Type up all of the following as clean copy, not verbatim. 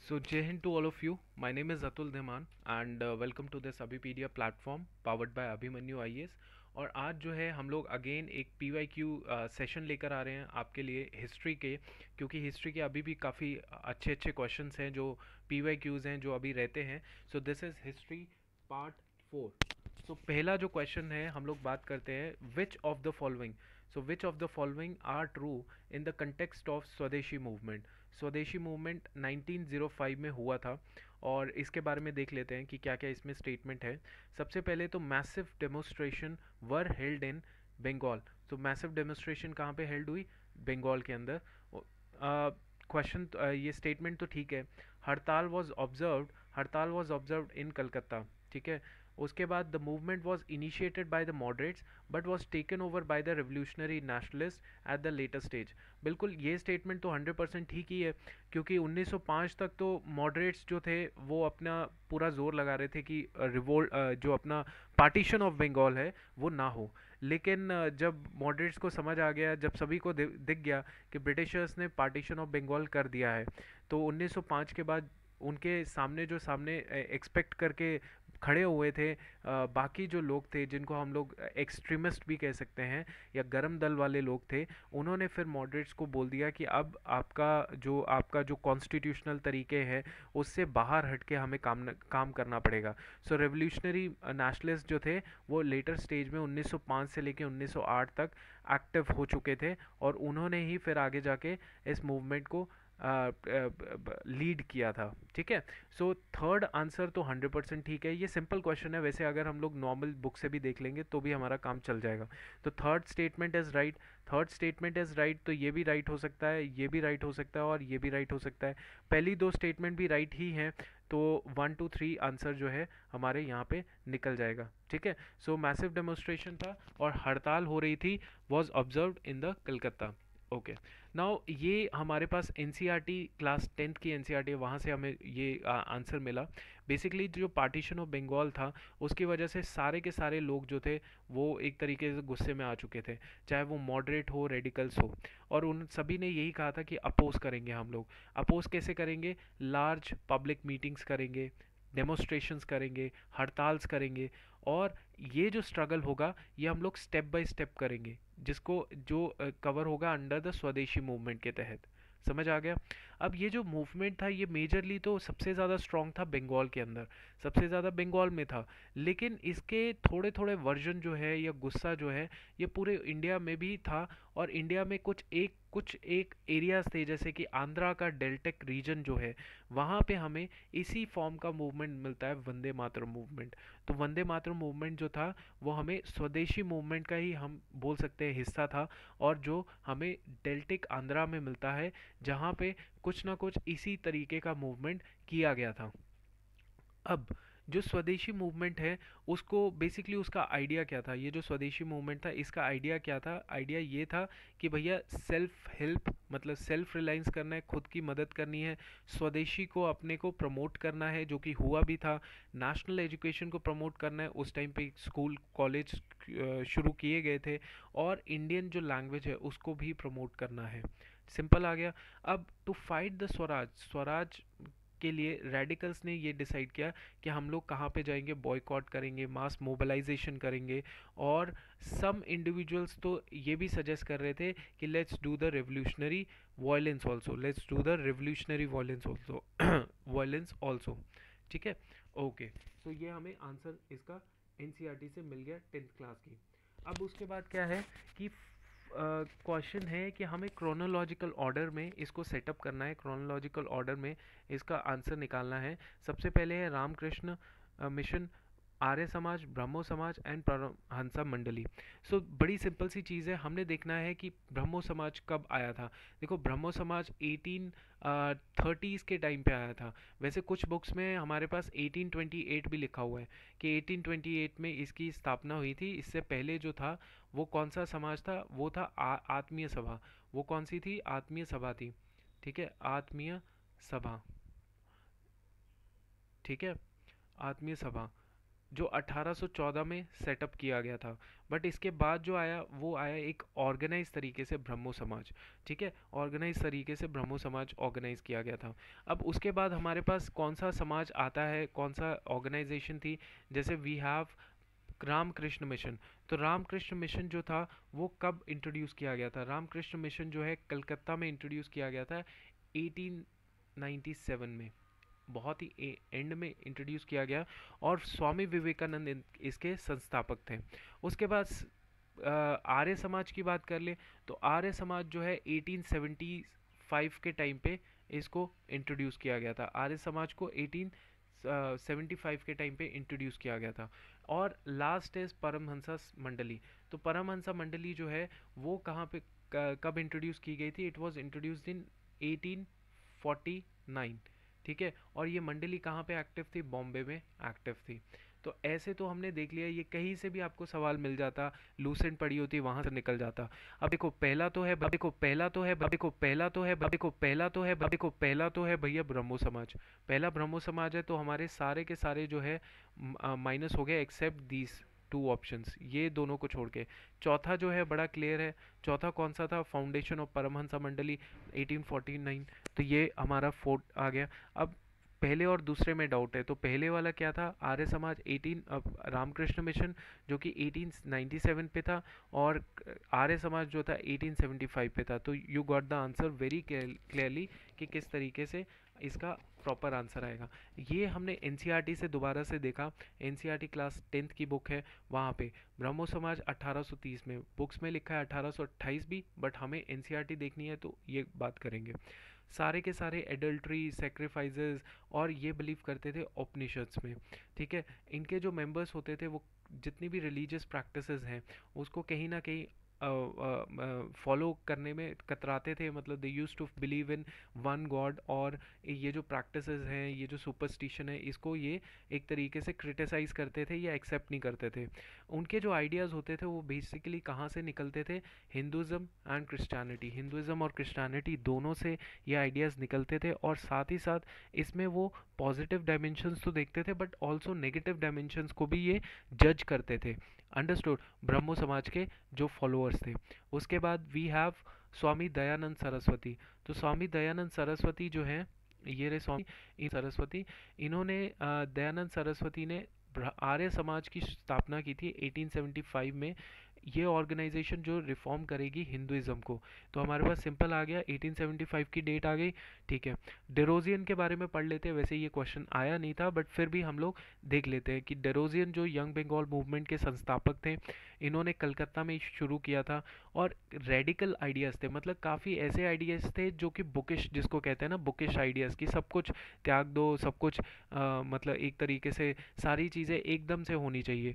So, Jai Hind to all of you. My name is Atul Dhiman and welcome to this Abhipedia platform powered by Abhimanyu IAS। और आज जो है हम लोग again एक PYQ session लेकर आ रहे हैं आपके लिए हिस्ट्री के, क्योंकि हिस्ट्री के अभी भी काफ़ी अच्छे अच्छे क्वेश्चंस हैं जो PYQs हैं जो अभी रहते हैं। So this is history part 4। So पहला जो क्वेश्चन है हम लोग बात करते हैं which of the following. So which of the following are true in the context of Swadeshi movement. Swadeshi movement 1905 में हुआ था और इसके बारे में देख लेते हैं कि क्या क्या इसमें स्टेटमेंट है। सबसे पहले तो massive demonstration were held in Bengal. तो मैसिव डेमोन्स्ट्रेशन कहाँ पे हेल्ड हुई? बंगाल के अंदर। क्वेश्चन ये स्टेटमेंट तो ठीक है। हड़ताल वॉज ऑब्जर्व्ड इन कलकत्ता। ठीक है। उसके बाद the movement was initiated by the moderates but was taken over by the revolutionary nationalist at the later stage. बिल्कुल ये स्टेटमेंट तो 100% ठीक ही है, क्योंकि 1905 तक तो मॉडरेट्स जो थे वो अपना पूरा जोर लगा रहे थे कि रिवोल्ट जो अपना पार्टीशन ऑफ बंगाल है वो ना हो। लेकिन जब मॉडरेट्स को समझ आ गया, जब सभी को दिख गया कि ब्रिटिशर्स ने पार्टीशन ऑफ बंगाल कर दिया है, तो 1905 के बाद उनके सामने जो सामने एक्सपेक्ट करके खड़े हुए थे बाकी जो लोग थे जिनको हम लोग एक्सट्रीमिस्ट भी कह सकते हैं या गरम दल वाले लोग थे, उन्होंने फिर मॉडरेट्स को बोल दिया कि अब आपका जो कॉन्स्टिट्यूशनल तरीके हैं उससे बाहर हट के हमें काम करना पड़ेगा। सो रेवोल्यूशनरी नेशनलिस्ट जो थे वो लेटर स्टेज में 1905 से लेके 1908 तक एक्टिव हो चुके थे और उन्होंने ही फिर आगे जाके इस मूवमेंट को लीड किया था। ठीक है। सो थर्ड आंसर तो 100% ठीक है। ये सिंपल क्वेश्चन है, वैसे अगर हम लोग नॉर्मल बुक से भी देख लेंगे तो भी हमारा काम चल जाएगा। तो third statement is right. Third statement is right, तो ये भी राइट हो सकता है, ये भी राइट हो सकता है और ये भी राइट हो सकता है। पहली दो स्टेटमेंट भी राइट ही हैं, तो 1 2 3 आंसर जो है हमारे यहाँ पे निकल जाएगा। ठीक है। सो मैसिव डेमोन्स्ट्रेशन था और हड़ताल हो रही थी, was observed in the Calcutta. Okay. Now ये हमारे पास एनसीईआरटी क्लास 10th की एनसीईआरटी है, वहाँ से हमें ये आंसर मिला। बेसिकली जो पार्टीशन ऑफ बंगाल था उसकी वजह से सारे के सारे लोग जो थे वो एक तरीके से गुस्से में आ चुके थे, चाहे वो मॉडरेट हो रेडिकल्स हो, और उन सभी ने यही कहा था कि अपोज करेंगे हम लोग। अपोज कैसे करेंगे? लार्ज पब्लिक मीटिंग्स करेंगे, डेमोस्ट्रेशंस करेंगे, हड़ताल्स करेंगे, और ये जो स्ट्रगल होगा ये हम लोग स्टेप बाय स्टेप करेंगे, जिसको जो कवर होगा अंडर द स्वदेशी मूवमेंट के तहत। समझ आ गया? अब ये जो मूवमेंट था ये मेजरली तो सबसे ज़्यादा स्ट्रॉन्ग था बंगाल के अंदर, सबसे ज़्यादा बंगाल में था, लेकिन इसके थोड़े थोड़े वर्जन जो है या गुस्सा जो है ये पूरे इंडिया में भी था। और इंडिया में कुछ एक एरियाज थे, जैसे कि आंध्रा का डेल्टिक रीजन जो है वहाँ पे हमें इसी फॉर्म का मूवमेंट मिलता है, वंदे मातरम मूवमेंट। तो वंदे मातरम मूवमेंट जो था वो हमें स्वदेशी मूवमेंट का ही हम बोल सकते हैं हिस्सा था, और जो हमें डेल्टिक आंध्रा में मिलता है, जहाँ पे कुछ ना कुछ इसी तरीके का मूवमेंट किया गया था। अब जो स्वदेशी मूवमेंट है उसको बेसिकली उसका आइडिया क्या था? ये जो स्वदेशी मूवमेंट था इसका आइडिया क्या था? आइडिया ये था कि भैया सेल्फ हेल्प, मतलब सेल्फ रिलायंस करना है, खुद की मदद करनी है, स्वदेशी को अपने को प्रमोट करना है, जो कि हुआ भी था। नेशनल एजुकेशन को प्रमोट करना है, उस टाइम पे स्कूल कॉलेज शुरू किए गए थे, और इंडियन जो लैंग्वेज है उसको भी प्रमोट करना है। सिंपल आ गया। अब to fight the swaraj, swaraj के लिए रेडिकल्स ने ये डिसाइड किया कि हम लोग कहाँ पे जाएंगे, बॉयकॉट करेंगे, मास मोबिलाइजेशन करेंगे। और सम इंडिविजुअल्स तो ये भी सजेस्ट कर रहे थे कि let's do the revolutionary violence also, let's do the revolutionary violence also, violence also. ठीक है। ओके। तो ये हमें आंसर इसका एनसीईआरटी से मिल गया 10th क्लास की। अब उसके बाद क्या है कि क्वेश्चन है कि हमें क्रोनोलॉजिकल ऑर्डर में इसको सेटअप करना है, क्रोनोलॉजिकल ऑर्डर में इसका आंसर निकालना है। सबसे पहले है रामकृष्ण मिशन, आर्य समाज, ब्रह्मो समाज एंड परमहंसा मंडली। सो बड़ी सिंपल सी चीज़ है, हमने देखना है कि ब्रह्मो समाज कब आया था। देखो ब्रह्मो समाज 1830s के टाइम पे आया था। वैसे कुछ बुक्स में हमारे पास 1828 भी लिखा हुआ है कि 1828 में इसकी स्थापना हुई थी। इससे पहले जो था वो कौन सा समाज था? वो था आत्मीय सभा। वो कौन सी थी? आत्मीय सभा थी। ठीक है, आत्मीय सभा। ठीक है, आत्मीय सभा। जो 1814 में सेटअप किया गया था। बट इसके बाद जो आया वो आया एक ऑर्गेनाइज तरीके से ब्रह्मो समाज, ठीक है, ऑर्गेनाइज तरीके से ब्रह्मो समाज ऑर्गेनाइज किया गया था। अब उसके बाद हमारे पास कौन सा समाज आता है, कौन सा ऑर्गेनाइजेशन थी, जैसे वी हैव रामकृष्ण मिशन। तो रामकृष्ण मिशन जो था वो कब इंट्रोड्यूस किया गया था? रामकृष्ण मिशन जो है कलकत्ता में इंट्रोड्यूस किया गया था 1897 में, बहुत ही एंड में इंट्रोड्यूस किया गया, और स्वामी विवेकानंद इसके संस्थापक थे। उसके बाद आर्य समाज की बात कर ले तो आर्य समाज जो है 1875 के टाइम पे इसको इंट्रोड्यूस किया गया था। आर्य समाज को 1875 के टाइम पे इंट्रोड्यूस किया गया था। और लास्ट इज परमहंसा मंडली। तो परमहंसा मंडली जो है वो कहाँ पे कब इंट्रोड्यूस की गई थी? इट वाज इंट्रोड्यूस्ड इन 1849, ठीक है। और ये मंडली कहाँ पे एक्टिव थी? बॉम्बे में एक्टिव थी। तो ऐसे तो हमने देख लिया, ये कहीं से भी आपको सवाल मिल जाता, लूसेंट पड़ी होती वहां से निकल जाता। अब देखो पहला तो है, देखो पहला तो है, देखो पहला तो है, देखो पहला तो है, देखो पहला तो है भैया ब्रह्मो समाज। पहला ब्रह्मो समाज है, तो हमारे सारे के सारे जो है माइनस हो गए एक्सेप्ट दीज टू ऑप्शंस, ये दोनों को छोड़ के। चौथा जो है बड़ा क्लियर है। चौथा कौन सा था? फाउंडेशन ऑफ परमहंसा मंडली 1849। तो ये हमारा फोर्थ आ गया। अब पहले और दूसरे में डाउट है, तो पहले वाला क्या था? आर्य समाज 18 रामकृष्ण मिशन जो कि 1897 पे था, और आर्य समाज जो था 1875 पे था। तो you got the answer very clearly कि किस तरीके से इसका प्रॉपर आंसर आएगा। ये हमने एनसीईआरटी से दोबारा से देखा। एनसीईआरटी क्लास 10th की बुक है, वहाँ पे ब्रह्मो समाज 1830 में, बुक्स में लिखा है 1828 भी, बट हमें एनसीईआरटी देखनी है तो ये बात करेंगे। सारे के सारे एडल्ट्री सेक्रीफाइसेस और ये बिलीव करते थे उपनिषद्स में, ठीक है। इनके जो मेंबर्स होते थे वो जितनी भी रिलीजियस प्रैक्टिसेस हैं उसको कहीं ना कहीं फॉलो करने में कतराते थे। मतलब they used to believe in one God, और ये जो प्रैक्टिसेस हैं, ये जो सुपरस्टिशन है, इसको ये एक तरीके से क्रिटिसाइज करते थे या एक्सेप्ट नहीं करते थे। उनके जो आइडियाज़ होते थे वो बेसिकली कहाँ से निकलते थे? हिंदुज़म एंड क्रिश्चियनिटी, हिंदुज़म और क्रिश्चियनिटी दोनों से ये आइडियाज़ निकलते थे। और साथ ही साथ इसमें वो पॉजिटिव डायमेंशंस तो देखते थे बट ऑल्सो नेगेटिव डायमेंशंस को भी ये जज करते थे। अंडरस्टूड? ब्रह्मो समाज के जो फॉलोअर्स थे। उसके बाद वी हैव स्वामी दयानंद सरस्वती। तो स्वामी दयानंद सरस्वती जो हैं, ये रहे स्वामी सरस्वती। इन्होंने दयानंद सरस्वती ने आर्य समाज की स्थापना की थी 1875 में। ये ऑर्गेनाइजेशन जो रिफॉर्म करेगी हिंदुइज्म को। तो हमारे पास सिंपल आ गया, 1875 की डेट आ गई, ठीक है। डेरोजियन के बारे में पढ़ लेते हैं, वैसे ये क्वेश्चन आया नहीं था बट फिर भी हम लोग देख लेते हैं कि डेरोजियन जो यंग बंगाल मूवमेंट के संस्थापक थे, इन्होंने कलकत्ता में शुरू किया था। और रेडिकल आइडियाज़ थे, मतलब काफ़ी ऐसे आइडियाज़ थे जो कि बुकिश, जिसको कहते हैं ना बुकिश आइडियाज़, की सब कुछ त्याग दो, सब कुछ मतलब एक तरीके से सारी चीज़ें एकदम से होनी चाहिए,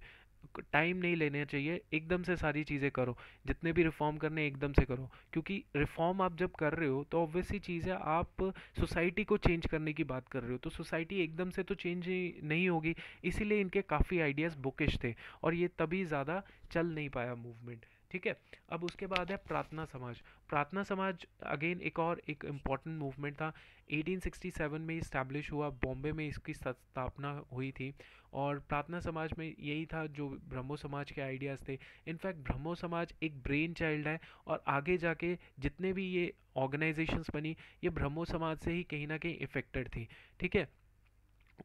टाइम नहीं लेना चाहिए, एकदम से सारी चीज़ें करो, जितने भी रिफॉर्म करने एकदम से करो। क्योंकि रिफॉर्म आप जब कर रहे हो तो ऑब्वियसली चीज़ है, आप सोसाइटी को चेंज करने की बात कर रहे हो, तो सोसाइटी एकदम से तो चेंज नहीं होगी। इसीलिए इनके काफ़ी आइडियाज़ बुकिश थे और ये तभी ज़्यादा चल नहीं पाया मूवमेंट, ठीक है। अब उसके बाद है प्रार्थना समाज। प्रार्थना समाज अगेन एक इम्पॉर्टेंट मूवमेंट था। 1867 में इस्टेब्लिश हुआ, बॉम्बे में इसकी स्थापना हुई थी। और प्रार्थना समाज में यही था जो ब्रह्मो समाज के आइडियाज़ थे। इनफैक्ट ब्रह्मो समाज एक ब्रेन चाइल्ड है, और आगे जाके जितने भी ये ऑर्गेनाइजेशंस बनी, ये ब्रह्मो समाज से ही कहीं ना कहीं इफेक्टेड थी, ठीक है।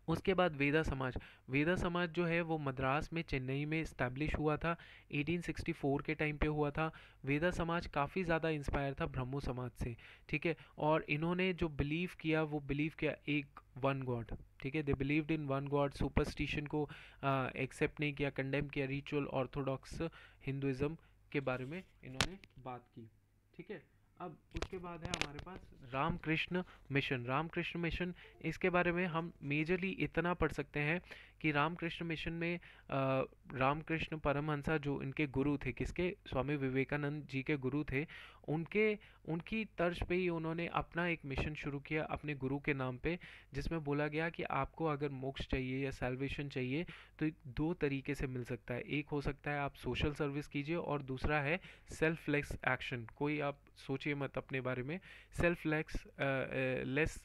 उसके बाद वेदा समाज। वेदा समाज जो है वो मद्रास में, चेन्नई में इस्टेब्लिश हुआ था, 1864 के टाइम पे हुआ था। वेदा समाज काफ़ी ज़्यादा इंस्पायर था ब्रह्मो समाज से, ठीक है। और इन्होंने जो बिलीव किया वो बिलीव किया एक वन गॉड, ठीक है। They believed in one God, superstition को एक्सेप्ट नहीं किया, कंडेम किया। रिचुअल ऑर्थोडॉक्स हिंदुइज्म के बारे में इन्होंने बात की, ठीक है। अब उसके बाद है हमारे पास रामकृष्ण मिशन। रामकृष्ण मिशन, इसके बारे में हम मेजरली इतना पढ़ सकते हैं कि रामकृष्ण मिशन में रामकृष्ण परमहंसा जो इनके गुरु थे, किसके? स्वामी विवेकानंद जी के गुरु थे। उनके उनकी तर्ज पे ही उन्होंने अपना एक मिशन शुरू किया अपने गुरु के नाम पे, जिसमें बोला गया कि आपको अगर मोक्ष चाहिए या सैल्वेशन चाहिए तो दो तरीके से मिल सकता है। एक हो सकता है आप सोशल सर्विस कीजिए, और दूसरा है सेल्फलेस एक्शन। कोई आप सोचिए मत अपने बारे में, सेल्फलेस लेस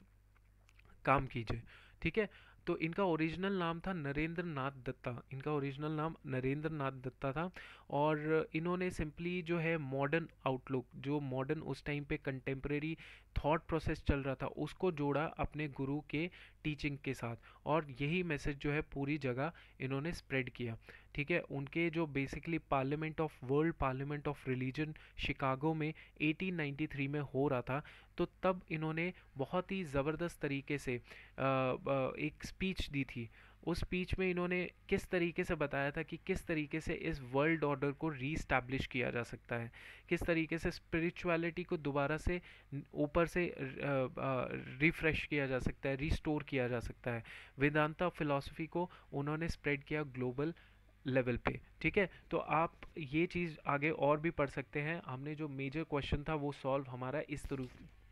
काम कीजिए, ठीक है। तो इनका ओरिजिनल नाम था नरेंद्र नाथ दत्ता, इनका ओरिजिनल नाम नरेंद्र नाथ दत्ता था। और इन्होंने सिंपली जो है मॉडर्न आउटलुक, जो मॉडर्न उस टाइम पे कंटेम्प्रेरी थॉट प्रोसेस चल रहा था, उसको जोड़ा अपने गुरु के टीचिंग के साथ, और यही मैसेज जो है पूरी जगह इन्होंने स्प्रेड किया। ठीक है, उनके जो basically parliament of world parliament of religion Chicago में 1893 में हो रहा था, तो तब इन्होंने बहुत ही ज़बरदस्त तरीके से एक स्पीच दी थी। उस स्पीच में इन्होंने किस तरीके से बताया था कि किस तरीके से इस वर्ल्ड ऑर्डर को रीस्टैब्लिश किया जा सकता है, किस तरीके से स्पिरिचुअलिटी को दोबारा से ऊपर से रिफ्रेश किया जा सकता है, रिस्टोर किया जा सकता है। वेदांता फिलॉसफी को उन्होंने स्प्रेड किया ग्लोबल लेवल पे। ठीक है, तो आप ये चीज़ आगे और भी पढ़ सकते हैं। हमने जो मेजर क्वेश्चन था वो सॉल्व हमारा इस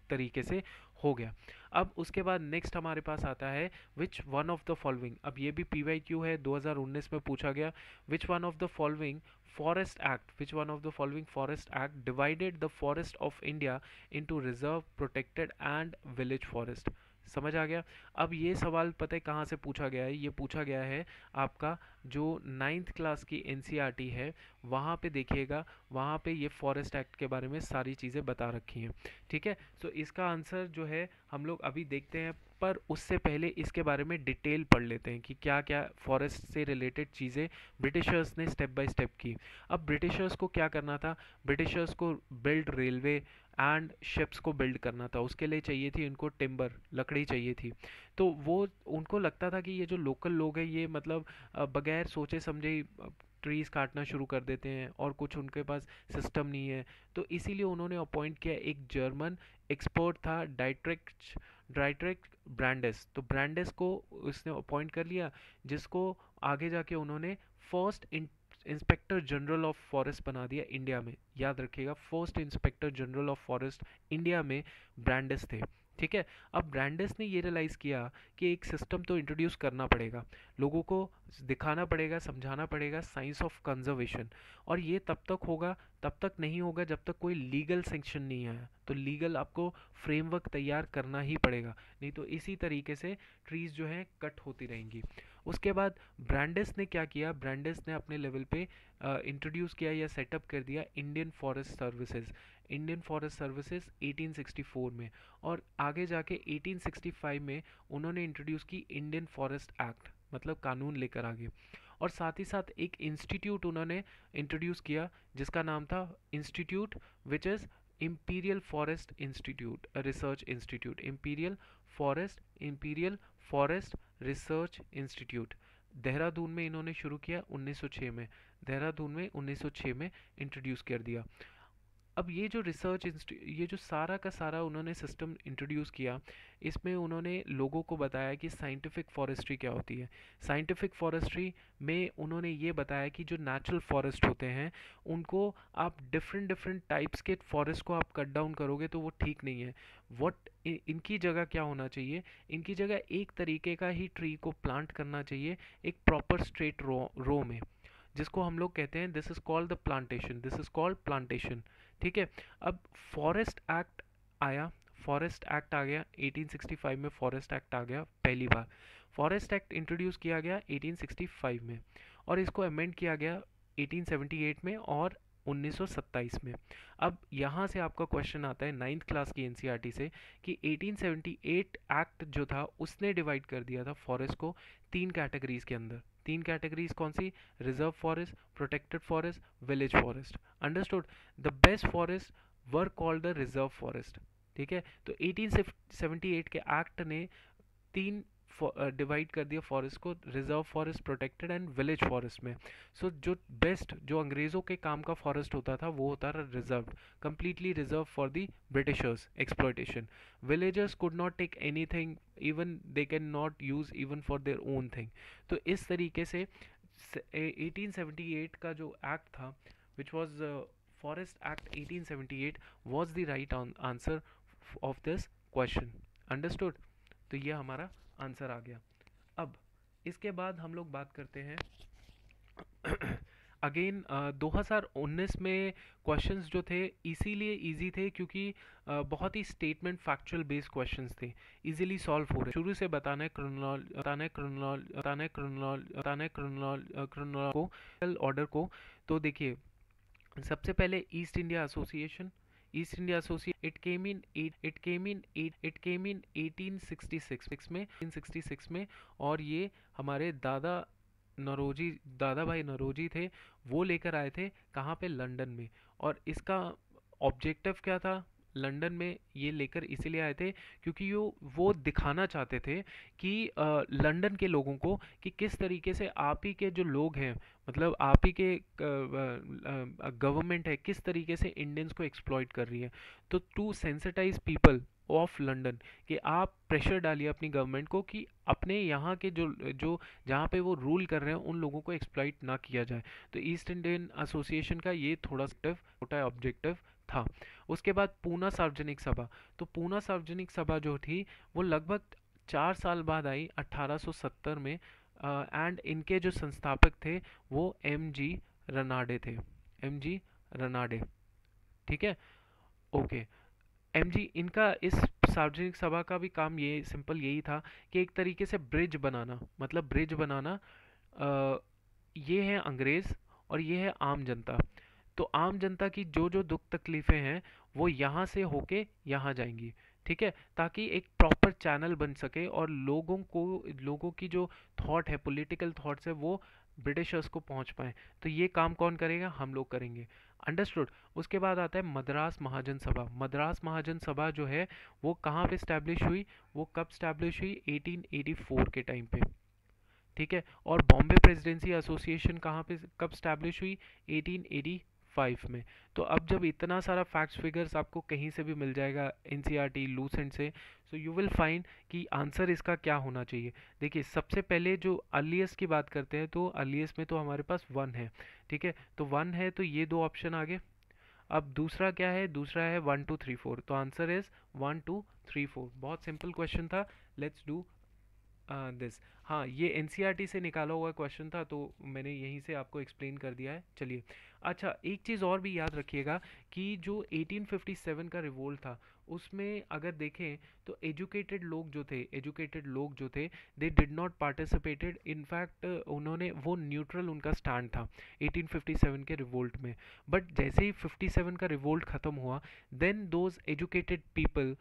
तरीके से हो गया। अब उसके बाद नेक्स्ट हमारे पास आता है which one of the following. अब ये भी PYQ है, 2019 में पूछा गया। Which one of the following forest act, which one of the following forest act divided the forest of India into reserve, protected and village forest. समझ आ गया। अब ये सवाल पता है कहाँ से पूछा गया है? ये पूछा गया है आपका जो 9th क्लास की NCERT है, वहाँ पे देखिएगा, वहाँ पे ये फॉरेस्ट एक्ट के बारे में सारी चीज़ें बता रखी हैं। ठीक है, तो इसका आंसर जो है हम लोग अभी देखते हैं, पर उससे पहले इसके बारे में डिटेल पढ़ लेते हैं कि क्या क्या फॉरेस्ट से रिलेटेड चीज़ें ब्रिटिशर्स ने स्टेप बाय स्टेप की। अब ब्रिटिशर्स को क्या करना था? ब्रिटिशर्स को बिल्ड रेलवे एंड शिप्स को बिल्ड करना था। उसके लिए चाहिए थी इनको टिम्बर, लकड़ी चाहिए थी। तो वो उनको लगता था कि ये जो लोकल लोग हैं ये मतलब बगैर सोचे समझे ही ट्रीज़ काटना शुरू कर देते हैं, और कुछ उनके पास सिस्टम नहीं है। तो इसीलिए उन्होंने अपॉइंट किया एक जर्मन एक्सपर्ट था, डाइट्रिक ब्रांडेस। तो ब्रांडेस को उसने अपॉइंट कर लिया, जिसको आगे जाके उन्होंने first inspector general of forest बना दिया इंडिया में। याद रखिएगा, first inspector general of forest India में ब्रांडेस थे। ठीक है, अब ब्रांडेस ने ये रियलाइज़ किया कि एक सिस्टम तो इंट्रोड्यूस करना पड़ेगा, लोगों को दिखाना पड़ेगा, समझाना पड़ेगा साइंस ऑफ कंजर्वेशन। और ये तब तक होगा, तब तक नहीं होगा जब तक कोई लीगल सेंक्शन नहीं आया। तो लीगल आपको फ्रेमवर्क तैयार करना ही पड़ेगा, नहीं तो इसी तरीके से ट्रीज़ जो हैं कट होती रहेंगी। उसके बाद ब्रांडेस ने क्या किया? ब्रांडेस ने अपने लेवल पे इंट्रोड्यूस किया या सेटअप कर दिया Indian forest services. Indian forest services 1864 में, और आगे जाके 1865 में उन्होंने इंट्रोड्यूस की इंडियन फॉरेस्ट एक्ट, मतलब कानून लेकर आगे। और साथ ही साथ एक इंस्टीट्यूट उन्होंने इंट्रोड्यूस किया जिसका नाम था institute which is imperial forest institute, research institute, imperial forest research institute. Dehradun में इन्होंने शुरू किया 1906 में, देहरादून में 1906 में इंट्रोड्यूस कर दिया। अब ये जो ये जो सारा का सारा उन्होंने सिस्टम इंट्रोड्यूस किया, इसमें उन्होंने लोगों को बताया कि साइंटिफिक फॉरेस्ट्री क्या होती है। साइंटिफिक फॉरेस्ट्री में उन्होंने ये बताया कि जो नेचुरल फॉरेस्ट होते हैं उनको आप डिफरेंट डिफरेंट टाइप्स के फॉरेस्ट को आप कट डाउन करोगे तो वो ठीक नहीं है। वट इनकी जगह क्या होना चाहिए? इनकी जगह एक तरीके का ही ट्री को प्लांट करना चाहिए, एक प्रॉपर स्ट्रेट रो में, जिसको हम लोग कहते हैं this is called the plantation, this is called plantation. ठीक है, अब फॉरेस्ट एक्ट आया, फॉरेस्ट एक्ट आ गया 1865 में, फॉरेस्ट एक्ट आ गया पहली बार। फॉरेस्ट एक्ट इंट्रोड्यूस किया गया 1865 में, और इसको अमेंड किया गया 1878 में और 1927 में। अब यहाँ से आपका क्वेश्चन आता है 9th क्लास की NCERT से कि 1878 एक्ट जो था उसने डिवाइड कर दिया था फॉरेस्ट को 3 कैटेगरीज के अंदर। 3 कैटेगरीज कौन सी? Reserve forest, protected forest, village forest. Understood? The best forest were called the reserve forest. ठीक है, तो 1878 के एक्ट ने 3 डिवाइड कर दिया फॉरेस्ट को, reserve forest, protected and village forest में। सो जो बेस्ट, जो अंग्रेज़ों के काम का फॉरेस्ट होता था वो होता था reserve, completely reserve for the Britishers exploitation. Villagers could not take anything, even they can not use even for their own thing. तो इस तरीके से 1878 का जो एक्ट था which was forest act 1878 was the right answer of this question. Understood? तो ये हमारा आंसर आ गया। अब इसके बाद हम लोग बात करते हैं अगेन 2019 में क्वेश्चंस जो थे इसीलिए इजी थे क्योंकि बहुत ही स्टेटमेंट फैक्चुअल बेस्ड क्वेश्चंस थे, इजीली सॉल्व हो रहे। शुरू से बताना है क्रोनोलॉज बताना है क्रोनोलॉज बताना है क्रोनोलॉज बताना है क्रोनोलॉज क्रोनोलॉज को ऑर्डर को। तो देखिए, सबसे पहले East India Association, East India Association it came in 1866 में 1866 में। और ये हमारे नरोजी दादा भाई नरोजी थे, वो लेकर आए थे कहाँ पे, लंदन में। और इसका ऑब्जेक्टिव क्या था, लंदन में ये लेकर इसीलिए आए थे क्योंकि वो दिखाना चाहते थे कि लंदन के लोगों को कि किस तरीके से आप ही के जो लोग हैं, मतलब आप ही के गवर्नमेंट है किस तरीके से इंडियंस को एक्सप्लॉइट कर रही है। तो to sensitize people of London, कि आप प्रेशर डालिए अपनी गवर्नमेंट को कि अपने यहाँ के जो जो जहाँ पे वो रूल कर रहे हैं उन लोगों को एक्सप्लॉइट ना किया जाए। तो ईस्ट इंडियन एसोसिएशन का ये थोड़ा छोटा ऑब्जेक्टिव था। उसके बाद पूना सार्वजनिक सभा। तो पूना सार्वजनिक सभा जो थी वो लगभग 4 साल बाद आई 1870 में। एंड इनके जो संस्थापक थे वो M.G. रनाडे थे, M.G. रनाडे। ठीक है, ओके। M.G. इनका इस सार्वजनिक सभा का भी काम ये सिंपल यही था कि एक तरीके से ब्रिज बनाना, मतलब ब्रिज बनाना। अ, ये है अंग्रेज और ये है आम जनता। तो आम जनता की जो जो दुख तकलीफें हैं वो यहाँ से होके यहाँ जाएंगी, ठीक है, ताकि एक प्रॉपर चैनल बन सके और लोगों की जो थॉट है, पॉलिटिकल थॉट्स है, वो ब्रिटिशर्स को पहुंच पाए। तो ये काम कौन करेगा, हम लोग करेंगे। अंडरस्टूड। उसके बाद आता है मद्रास महाजन सभा। मद्रास महाजन सभा जो है वो कहाँ पे स्टैब्लिश हुई, वो कब स्टैब्लिश हुई, 1884 के टाइम पे। ठीक है, और बॉम्बे प्रेसिडेंसी एसोसिएशन कहाँ पे कब स्टैब्लिश हुई, 1885 में। तो अब जब इतना सारा फैक्ट्स फिगर्स आपको कहीं से भी मिल जाएगा, एनसीईआरटी लूसेंट से, सो यू विल फाइंड कि आंसर इसका क्या होना चाहिए। देखिए, सबसे पहले जो अर्लीस्ट की बात करते हैं तो अर्लीस्ट में तो हमारे पास 1 है। ठीक है, तो 1 है तो ये 2 ऑप्शन आगे। अब दूसरा क्या है, दूसरा है 1 2 3 4, तो आंसर इज 1 2 3 4। बहुत सिंपल क्वेश्चन था, लेट्स डू दिस। हाँ, ये एनसीईआरटी से निकाला हुआ क्वेश्चन था तो मैंने यहीं से आपको एक्सप्लेन कर दिया है। चलिए, अच्छा एक चीज़ और भी याद रखिएगा कि जो 1857 का रिवोल्ट था उसमें अगर देखें तो एजुकेटेड लोग जो थे they did not participated. In fact उन्होंने वो न्यूट्रल उनका स्टैंड था 1857 के रिवोल्ट में। बट जैसे ही 57 का रिवोल्ट ख़त्म हुआ, देन दोज एजुकेटेड पीपल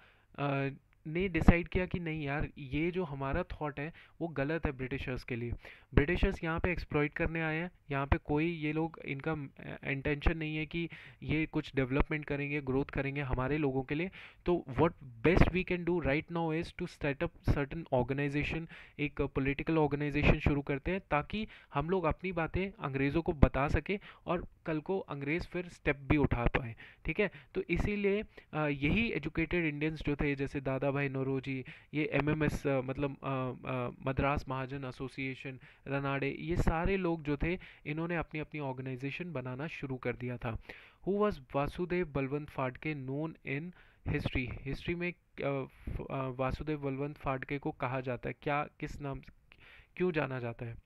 ने डिसाइड किया कि नहीं यार, ये जो हमारा थॉट है वो गलत है ब्रिटिशर्स के लिए। ब्रिटिशर्स यहाँ पे एक्सप्लॉइट करने आए हैं, यहाँ पे कोई ये लोग इनका इंटेंशन नहीं है कि ये कुछ डेवलपमेंट करेंगे, ग्रोथ करेंगे हमारे लोगों के लिए। तो what best we can do right now is to set up certain organization, एक पॉलिटिकल ऑर्गेनाइजेशन शुरू करते हैं ताकि हम लोग अपनी बातें अंग्रेज़ों को बता सके और कल को अंग्रेज़ फिर स्टेप भी उठा पाए। ठीक है, तो इसीलिए यही एजुकेटेड इंडियंस जो थे जैसे दादा भाई नौरोजी, ये एमएमएस मतलब मद्रास महाजन एसोसिएशन, रनाडे, ये सारे लोग जो थे इन्होंने अपनी अपनी ऑर्गेनाइजेशन बनाना शुरू कर दिया था। Who was Vasudev Balwant Phadke known in history. History में वासुदेव बलवंत फाड़के को कहा जाता है क्या, किस नाम क्यों जाना जाता है।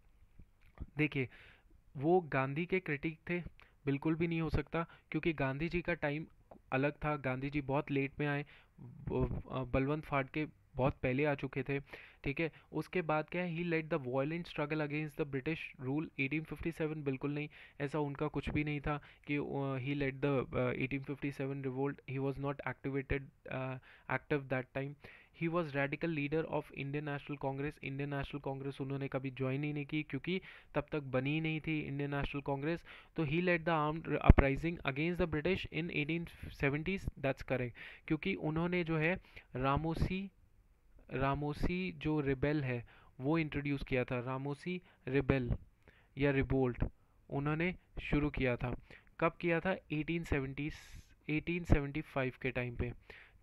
देखिए, वो गांधी के क्रिटिक थे, बिल्कुल भी नहीं हो सकता क्योंकि गांधी जी का टाइम अलग था, गांधी जी बहुत लेट में आए, बलवंत फाड़के बहुत पहले आ चुके थे। ठीक है, उसके बाद क्या है, he led the violent struggle against the British rule 1857, बिल्कुल नहीं, ऐसा उनका कुछ भी नहीं था कि he led the 1857 revolt. He was not active that time. He was radical leader of Indian National Congress. Indian National Congress उन्होंने कभी ज्वाइन ही नहीं की क्योंकि तब तक बनी ही नहीं थी इंडियन नेशनल कांग्रेस। तो he led the armed uprising against the British in 1870s, that's correct, क्योंकि उन्होंने जो है रामोसी रामोसी जो रिबेल है वो इंट्रोड्यूस किया था। रामोसी रिबेल या रिवोल्ट उन्होंने शुरू किया था। कब किया था, 1875 के टाइम पे।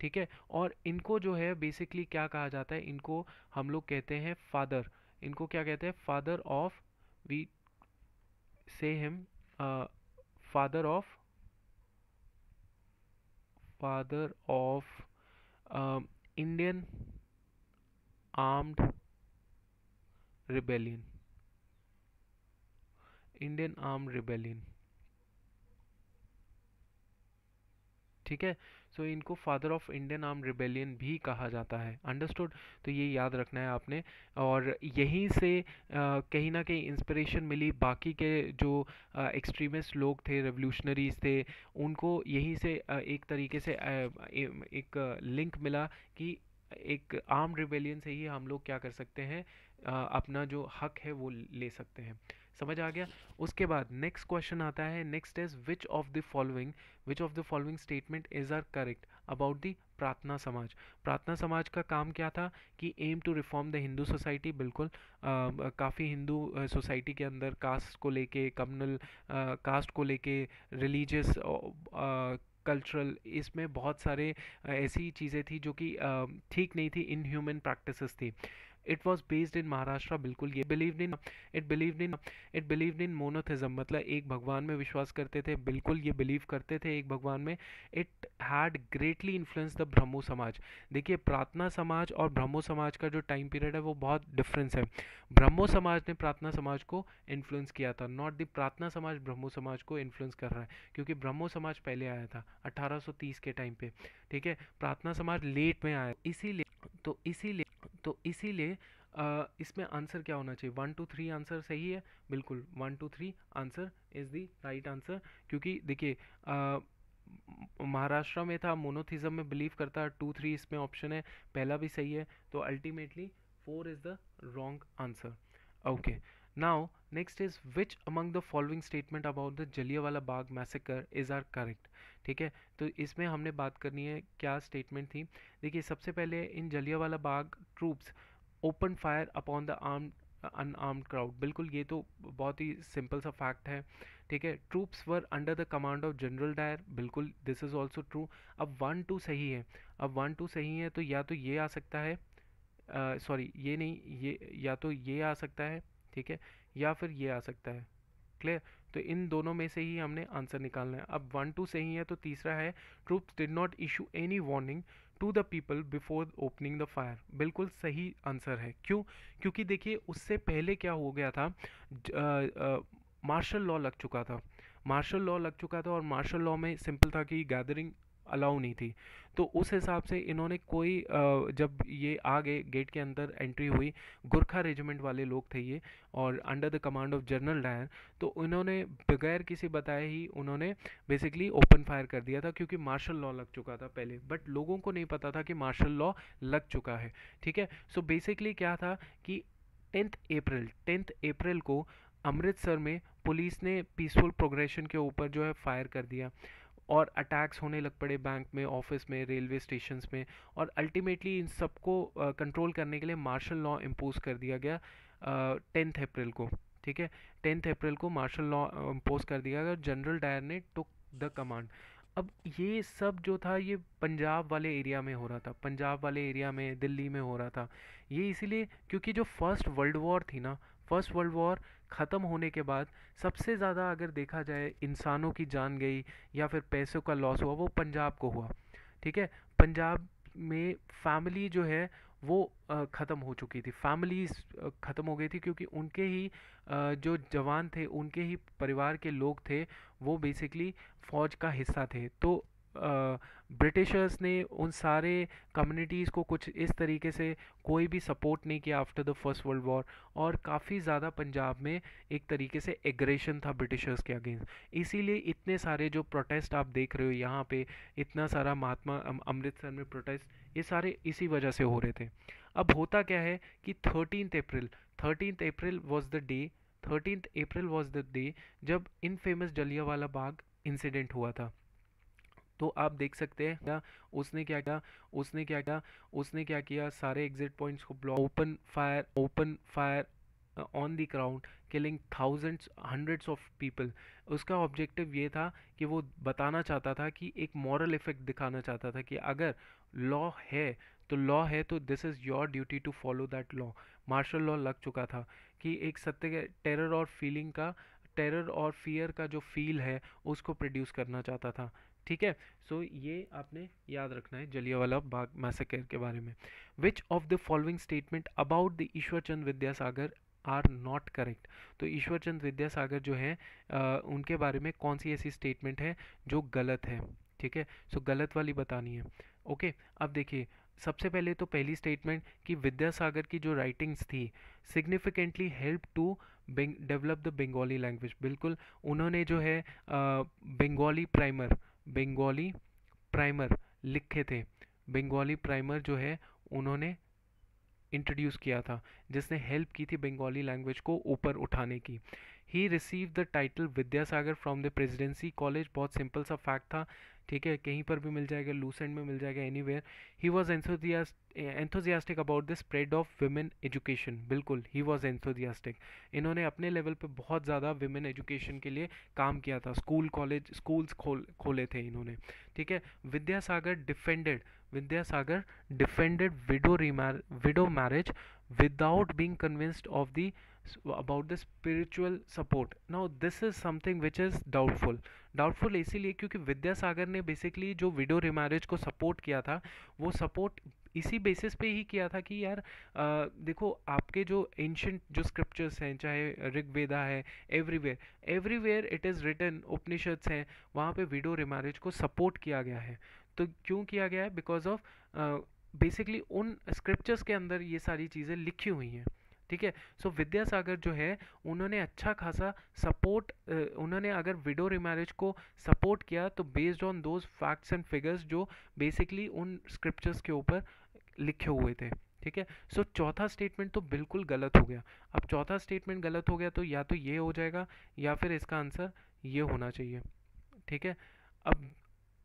ठीक है, और इनको जो है बेसिकली क्या कहा जाता है, इनको हम लोग कहते हैं फादर। इनको क्या कहते हैं, फादर ऑफ, वी से him father of father of Indian armed rebellion. Indian arm rebellion, ठीक है। सो इनको father of Indian arm rebellion भी कहा जाता है, अंडरस्टूड। तो ये याद रखना है आपने। और यहीं से कहीं ना कहीं इंस्पिरेशन मिली बाकी के जो एक्सट्रीमिस्ट लोग थे, रेवोल्यूशनरीज थे, उनको यहीं से एक तरीके से एक लिंक मिला कि एक आर्म रिबेलियन से ही हम लोग क्या कर सकते हैं, अपना जो हक है वो ले सकते हैं। समझ आ गया। उसके बाद नेक्स्ट क्वेश्चन आता है, next is which of the following statement is are correct about the Prarthana Samaj. Prarthana Samaj का काम क्या था कि aim to reform the Hindu society, बिल्कुल काफ़ी हिंदू सोसाइटी के अंदर कास्ट को लेके, कम्युनल कास्ट को लेके, रिलीजियस कल्चरल, इसमें बहुत सारे ऐसी चीज़ें थी जो कि ठीक नहीं थी, इनह्यूमन प्रैक्टिसेस थी। It was based in Maharashtra, बिल्कुल। ये इट बिलीव्ड इन मोनोथिज्म, मतलब एक भगवान में विश्वास करते थे, बिल्कुल ये बिलीव करते थे एक भगवान में। It had greatly influence the Brahmo Samaj. देखिए प्रार्थना समाज और ब्रह्मो समाज का जो टाइम पीरियड है वो बहुत डिफरेंस है। ब्रह्मो समाज ने प्रार्थना समाज को इन्फ्लुएंस किया था, नॉट द प्रार्थना समाज ब्रह्मो समाज को इन्फ्लुएंस कर रहा है, क्योंकि ब्रह्मो समाज पहले आया था 1830 के टाइम पे, ठीक है। प्रार्थना समाज लेट में आया, इसीलिए इसमें आंसर क्या होना चाहिए, 1 2 3 आंसर सही है, बिल्कुल 1 2 3 answer is the right answer. क्योंकि देखिए महाराष्ट्र में था, मोनोथिज्म में बिलीव करता, 2 3 इसमें ऑप्शन है, पहला भी सही है, तो ultimately 4 is the wrong answer. Okay, now next is which among the following statement about the Jallianwala Bagh massacre is are correct, ठीक है। तो इसमें हमने बात करनी है क्या स्टेटमेंट थी। देखिए सबसे पहले, in Jallianwala Bagh troops open fire upon the unarmed crowd, बिल्कुल ये तो बहुत ही सिंपल सा फैक्ट है, ठीक है। Troops were under the command of General Dyer, बिल्कुल दिस इज ऑल्सो ट्रू। अब 1 2 सही है, अब 1 2 सही है, तो ये आ सकता है, सॉरी ये नहीं, ये या तो ये आ सकता है, ठीक है, या फिर ये आ सकता है, क्लियर। तो इन दोनों में से ही हमने आंसर निकालना है। अब 1 2 सही है, तो तीसरा है, troops did not issue any warning to the people before opening the fire, बिल्कुल सही आंसर है। क्यों? क्योंकि देखिए उससे पहले क्या हो गया था, मार्शल लॉ लग चुका था, मार्शल लॉ लग चुका था, और मार्शल लॉ में सिंपल था कि गैदरिंग अलाउ नहीं थी। तो उस हिसाब से इन्होंने कोई जब ये आ गए गेट के अंदर एंट्री हुई, गुरखा रेजिमेंट वाले लोग थे ये, और under the command of General Dyer, तो उन्होंने बगैर किसी बताए ही उन्होंने बेसिकली ओपन फायर कर दिया था, क्योंकि मार्शल लॉ लग चुका था पहले, बट लोगों को नहीं पता था कि मार्शल लॉ लग चुका है, ठीक है। सो बेसिकली क्या था कि 10th अप्रैल को अमृतसर में पुलिस ने पीसफुल प्रोग्रेशन के ऊपर जो है फायर कर दिया, और अटैक्स होने लग पड़े बैंक में, ऑफिस में, रेलवे स्टेशंस में, और अल्टीमेटली इन सबको कंट्रोल करने के लिए मार्शल लॉ इम्पोज कर दिया गया 10th अप्रैल को, ठीक है। 10th अप्रैल को मार्शल लॉ इम्पोज कर दिया गया, जनरल डायर ने टुक द कमांड। अब ये सब जो था ये पंजाब वाले एरिया में हो रहा था, पंजाब वाले एरिया में, दिल्ली में हो रहा था। ये इसीलिए क्योंकि जो फर्स्ट वर्ल्ड वॉर थी ना, फर्स्ट वर्ल्ड वॉर ख़त्म होने के बाद सबसे ज़्यादा अगर देखा जाए इंसानों की जान गई या फिर पैसों का लॉस हुआ, वो पंजाब को हुआ, ठीक है। पंजाब में फैमिली जो है वो ख़त्म हो चुकी थी, फैमिलीज ख़त्म हो गई थी, क्योंकि उनके ही जो जवान थे, उनके ही परिवार के लोग थे, वो बेसिकली फ़ौज का हिस्सा थे। तो ब्रिटिशर्स ने उन सारे कम्युनिटीज़ को कुछ इस तरीके से कोई भी सपोर्ट नहीं किया after the first world war, और काफ़ी ज़्यादा पंजाब में एक तरीके से एग्रेशन था ब्रिटिशर्स के अगेंस्ट। इसीलिए इतने सारे जो प्रोटेस्ट आप देख रहे हो यहाँ पे, इतना सारा महात्मा अमृतसर में प्रोटेस्ट, ये सारे इसी वजह से हो रहे थे। अब होता क्या है कि 13th April was the day, 13th April was the day जब इनफेमस जलियांवाला बाग इंसिडेंट हुआ था। तो आप देख सकते हैं क्या उसने क्या किया, सारे एग्जिट पॉइंट्स को block, open fire on the ground, killing thousands hundreds of people. उसका ऑब्जेक्टिव ये था कि वो बताना चाहता था कि एक मॉरल इफेक्ट दिखाना चाहता था कि अगर लॉ है तो this is your duty to follow that law. Martial law लग चुका था कि एक सत्य के टेरर और फियर का जो फील है उसको प्रोड्यूस करना चाहता था, ठीक है। सो ये आपने याद रखना है जलियांवाला बाग मैसेकर के बारे में। Which of the following statement about the Ishwar Chand Vidyasagar are not correct. तो ईश्वर चंद विद्यासागर जो है उनके बारे में कौन सी ऐसी स्टेटमेंट है जो गलत है, ठीक है। सो गलत वाली बतानी है। ओके, अब देखिए, सबसे पहले तो पहली स्टेटमेंट कि विद्यासागर की जो राइटिंग्स थी significantly help to develop the Bengali language. बिल्कुल, उन्होंने जो है बंगाली प्राइमर, बंगाली प्राइमर लिखे थे। बंगाली प्राइमर जो है उन्होंने इंट्रोड्यूस किया था, जिसने हेल्प की थी बंगाली लैंग्वेज को ऊपर उठाने की। He receive the title Vidyasagar from the Presidency College. बहुत सिंपल सा फैक्ट था, ठीक है, कहीं पर भी मिल जाएगा, लूसेंट में मिल जाएगा, anywhere. He was enthusiastic about the spread of women education. बिल्कुल, ही वॉज एंथोजियास्टिक। इन्होंने अपने लेवल पे बहुत ज़्यादा विमेन एजुकेशन के लिए काम किया था, स्कूल कॉलेज स्कूल्स खोले थे इन्होंने, ठीक है। Vidyasagar defended, Vidyasagar defended widow marriage without being convinced of the about the spiritual support. Now this is something which is doubtful इसीलिए क्योंकि विद्यासागर ने बेसिकली जो विडो रिमैरिज को सपोर्ट किया था, वो सपोर्ट इसी बेसिस पे ही किया था कि यार देखो, आपके जो एंशंट जो स्क्रिप्चर्स हैं, चाहे ऋग्वेदा है, everywhere everywhere it is written, Upanishads हैं, वहाँ पे विडो रिमैरिज को सपोर्ट किया गया है। तो क्यों किया गया है? बिकॉज ऑफ बेसिकली उन स्क्रिप्चर्स के अंदर ये सारी चीज़ें लिखी हुई हैं, ठीक है। सो विद्यासागर जो है उन्होंने अच्छा खासा सपोर्ट, उन्होंने अगर विडो रिमैरिज को सपोर्ट किया तो based on those facts and figures जो बेसिकली उन स्क्रिप्चर्स के ऊपर लिखे हुए थे, ठीक है। सो चौथा स्टेटमेंट तो बिल्कुल गलत हो गया। अब चौथा स्टेटमेंट गलत हो गया तो या तो ये हो जाएगा या फिर इसका आंसर ये होना चाहिए, ठीक है। अब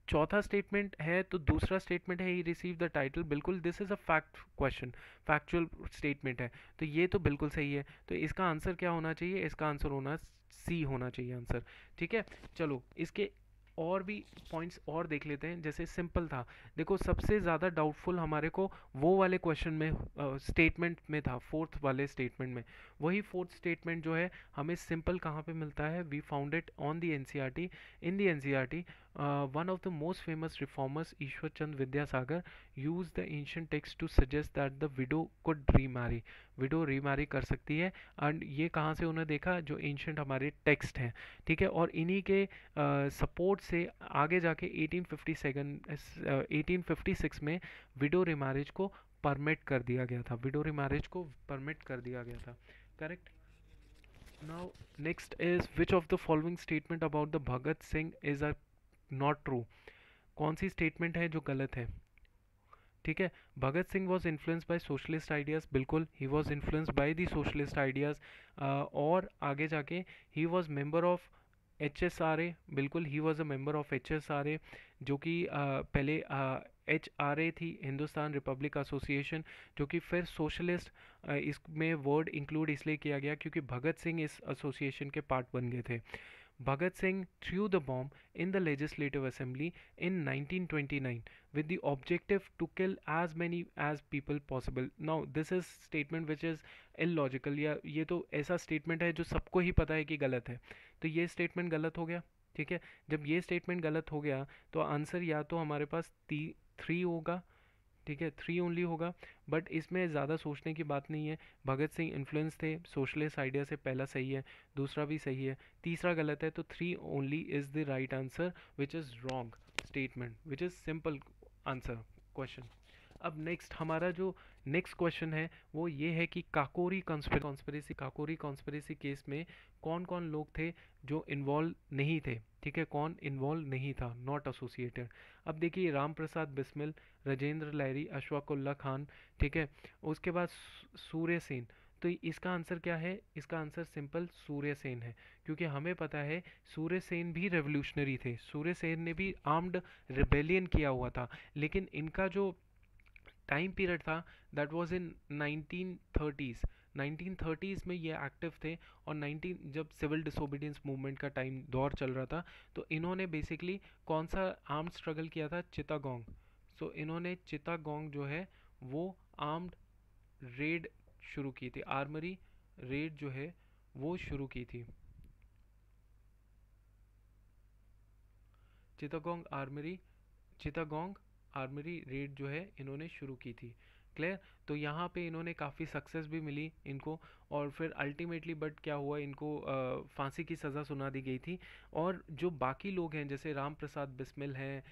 चौथा स्टेटमेंट है तो दूसरा स्टेटमेंट है ही रिसीव द टाइटल। बिल्कुल, this is a fact question, factual statement है, तो ये तो बिल्कुल सही है। तो इसका आंसर क्या होना चाहिए? इसका आंसर होना सी होना चाहिए आंसर, ठीक है। चलो इसके और भी पॉइंट्स और देख लेते हैं। जैसे सिंपल था, देखो सबसे ज़्यादा डाउटफुल हमारे को वो वाले क्वेश्चन में स्टेटमेंट में था, फोर्थ वाले स्टेटमेंट में। वही फोर्थ स्टेटमेंट जो है हमें सिंपल कहाँ पे मिलता है? We found it on the NCERT, in the NCERT. one of the most famous reformers, Ishwar Chand Vidyasagar, used the ancient text to suggest that the widow could remarry. Window remarry कर सकती है। And ये कहाँ से उन्होंने देखा? जो ancient हमारे टेक्स्ट हैं, ठीक है। और इन्हीं के सपोर्ट से आगे जाके 1856 में विडो रीमैरिज को परमिट कर दिया गया था, विडो रीमैरिज को परमिट कर दिया गया था, correct. Now next is which of the following statement about the Bhagat Singh is a not true. कौन सी स्टेटमेंट है जो गलत है? ठीक है, Bhagat Singh was influence by socialist ideas. बिल्कुल, he was influence by the socialist ideas. और आगे जाके he was member of HSRA। बिल्कुल, he was a member of HSRA, जो कि पहले HRA थी, हिंदुस्तान रिपब्लिक एसोसिएशन, जो कि फिर सोशलिस्ट, इसमें वर्ड इंक्लूड इसलिए किया गया क्योंकि भगत सिंह इस एसोसिएशन के पार्ट बन गए थे। Bhagat Singh threw the bomb in the Legislative Assembly in 1929 with the objective to kill as many as people possible. Now this is statement which is illogical, या ये तो ऐसा statement है जो सबको ही पता है कि गलत है, तो ये statement गलत हो गया, ठीक है। जब ये statement गलत हो गया तो आंसर या तो हमारे पास 3 होगा, ठीक है, 3 ओनली होगा। बट इसमें ज़्यादा सोचने की बात नहीं है। भगत सिंह इन्फ्लुएंस थे सोशलिस्ट आइडिया से, पहला सही है, दूसरा भी सही है, तीसरा गलत है। तो 3 only is the right answer which is wrong statement, which is simple answer question. अब नेक्स्ट हमारा जो नेक्स्ट क्वेश्चन है वो ये है कि काकोरी कॉन्स्पिरेसी केस में कौन कौन लोग थे जो इन्वॉल्व नहीं थे, ठीक है, कौन इन्वॉल्व नहीं था, नॉट एसोसिएटेड। अब देखिए, राम प्रसाद बिस्मिल, राजेंद्र लाहिरी, अशफाकुल्ला खान, ठीक है, उसके बाद सूर्य सेन। तो इसका आंसर क्या है? इसका आंसर सिंपल सूर्य सेन है, क्योंकि हमें पता है सूर्य सेन भी रेवोल्यूशनरी थे, सूर्य सेन ने भी आर्म्ड रिबेलियन किया हुआ था। लेकिन इनका जो टाइम पीरियड था that was in 1930s, 1930s में ये एक्टिव थे। और 19 जब सिविल डिसोबीडियंस मूवमेंट का टाइम दौर चल रहा था, तो इन्होंने बेसिकली कौन सा आर्म्ड स्ट्रगल किया था? चितागोंग। सो इन्होंने चितागोंग जो है वो आर्म्ड रेड शुरू की थी, आर्मरी रेड जो है वो शुरू की थी, चितागोंग आर्मरी, चितागोंग आर्मरी रेड जो है इन्होंने शुरू की थी, क्लियर। तो यहाँ पे इन्होंने काफ़ी सक्सेस भी मिली इनको, और फिर अल्टीमेटली बट क्या हुआ, इनको फांसी की सज़ा सुना दी गई थी। और जो बाकी लोग हैं जैसे राम प्रसाद बिस्मिल हैं,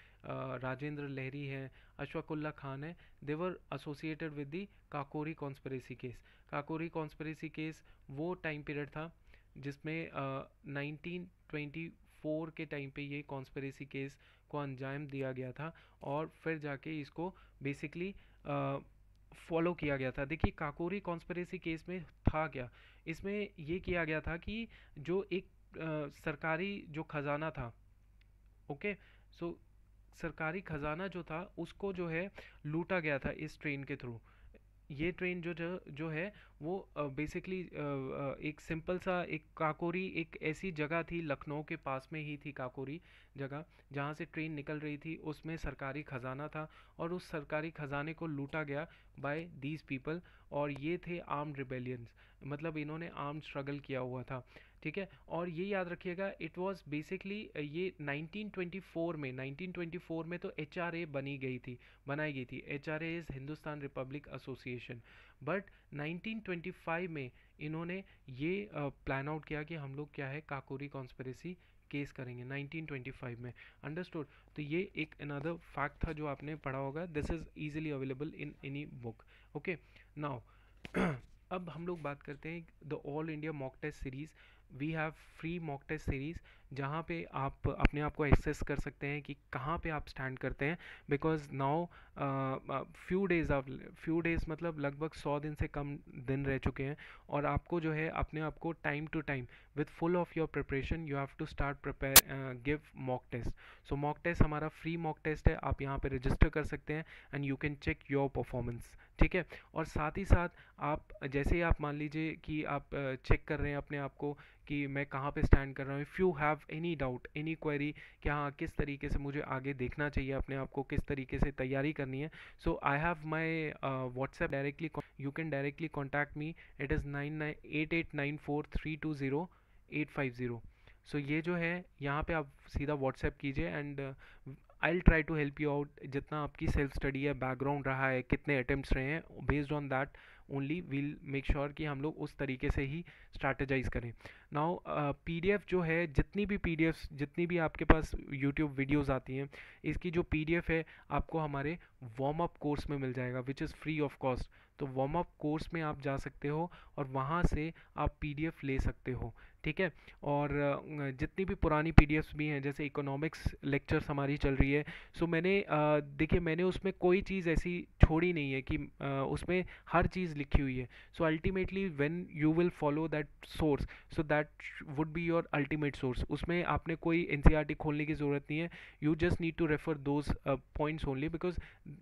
राजेंद्र लहरी हैं, अशफाकुल्ला खान है, they were associated with the Kakori conspiracy case. Kakori conspiracy case वो टाइम पीरियड था जिसमें 1924 के टाइम पे ये कॉन्स्पिरेसी केस को अंजाम दिया गया था, और फिर जाके इसको बेसिकली फॉलो किया गया था। देखिए काकोरी कॉन्स्पिरेसी केस में था क्या, इसमें ये किया गया था कि जो एक सरकारी जो खजाना था, ओके, सो सरकारी खजाना जो था उसको जो है लूटा गया था इस ट्रेन के थ्रू। ये ट्रेन जो है वो बेसिकली एक सिंपल सा एक काकोरी, एक ऐसी जगह थी लखनऊ के पास में ही थी काकोरी जगह, जहाँ से ट्रेन निकल रही थी, उसमें सरकारी खजाना था, और उस सरकारी खजाने को लूटा गया बाय दीज पीपल। और ये थे आर्म्ड रिबेलियंस, मतलब इन्होंने आर्म्ड स्ट्रगल किया हुआ था, ठीक है। और ये याद रखिएगा इट वाज बेसिकली ये 1924 में तो एचआरए बनाई गई थी। HRA is Hindustan Republic association. But 1925 में इन्होंने ये प्लान आउट किया कि हम लोग क्या है काकोरी कॉन्स्पिरेसी केस करेंगे 1925 में। अंडरस्टूड। तो ये एक अनदर फैक्ट था जो आपने पढ़ा होगा, this is easily available in any book. Okay, now अब हम लोग बात करते हैं the all India mock test series. We have free mock test series जहाँ पे आप अपने आप को एसेस कर सकते हैं कि कहाँ पे आप स्टैंड करते हैं, बिकॉज नाउ फ्यू डेज़ मतलब लगभग 100 दिन से कम दिन रह चुके हैं, और आपको जो है अपने आप को time to time with full of your preparation you have to start prepare give mock test. So mock test हमारा फ्री मॉक टेस्ट है, आप यहाँ पे रजिस्टर कर सकते हैं and you can check your performance, ठीक है। और साथ ही साथ आप जैसे ही आप मान लीजिए कि आप चेक कर रहे हैं अपने आप को कि मैं कहाँ पे स्टैंड कर रहा हूँ, if you have any doubt any query कि हाँ किस तरीके से मुझे आगे देखना चाहिए अपने आप को, किस तरीके से तैयारी करनी है, so I have my WhatsApp directly, you can directly contact me, it is 998894320850। So ये जो है यहाँ पे आप सीधा व्हाट्सएप कीजिए and I will try to help you out. जितना आपकी सेल्फ स्टडी है, बैकग्राउंड रहा है, कितने अटेम्प्ट्स रहे हैं, based on that only will make sure कि हम लोग उस तरीके से ही स्ट्रैटेजाइज करें। नाउ पीडीएफ जो है, जितनी भी आपके पास यूट्यूब वीडियोस आती हैं, इसकी जो पीडीएफ है आपको हमारे वार्म अप कोर्स में मिल जाएगा which is free of cost. तो वार्म अप कोर्स में आप जा सकते हो और वहाँ से आप पीडीएफ ले सकते हो, ठीक है। और जितनी भी पुरानी पीडीएफ्स भी हैं, जैसे इकोनॉमिक्स लेक्चर्स हमारी चल रही है, सो मैंने देखिए मैंने उसमें कोई चीज़ ऐसी छोड़ी नहीं है कि उसमें हर चीज़ लिखी हुई है। So ultimately when you will follow that source, so that would be your ultimate source. उसमें आपने कोई एनसीईआरटी खोलने की ज़रूरत नहीं है, you just need to refer those points only, because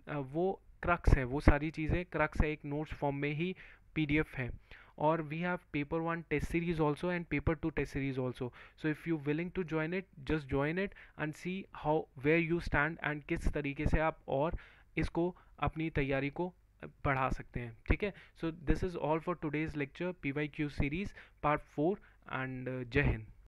वो क्रक्स है, वो सारी चीज़ें क्रक्स है, एक नोट्स फॉर्म में ही पीडीएफ है। और we have paper 1 test series also and paper 2 test series also, so if you willing to join it, just join it and see how where you stand and किस तरीके से आप और इसको अपनी तैयारी को बढ़ा सकते हैं, ठीक है। so this is all for today's lecture PYQ series part 4 and जय हिंद।